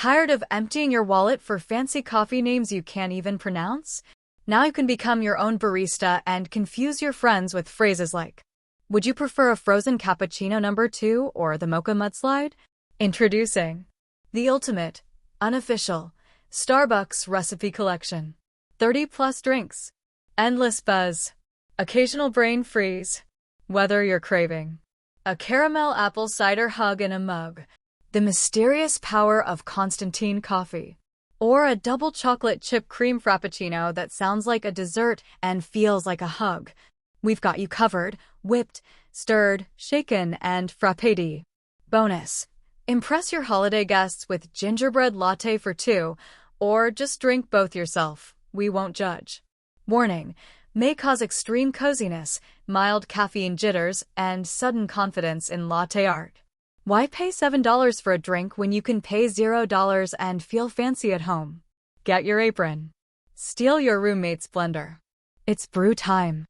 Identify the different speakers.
Speaker 1: Tired of emptying your wallet for fancy coffee names you can't even pronounce? Now you can become your own barista and confuse your friends with phrases like, "Would you prefer a frozen cappuccino #2 or the mocha mudslide?" Introducing the ultimate, unofficial, Starbucks recipe collection. 30+ drinks. Endless buzz. Occasional brain freeze. Whether you're craving a caramel apple cider hug in a mug, the mysterious power of Constantine coffee, or a double chocolate chip cream frappuccino that sounds like a dessert and feels like a hug, we've got you covered, whipped, stirred, shaken, and frappéd. Bonus: impress your holiday guests with gingerbread latte for two, or just drink both yourself. We won't judge. Warning: may cause extreme coziness, mild caffeine jitters, and sudden confidence in latte art. Why pay $7 for a drink when you can pay $0 and feel fancy at home? Get your apron. Steal your roommate's blender. It's brew time.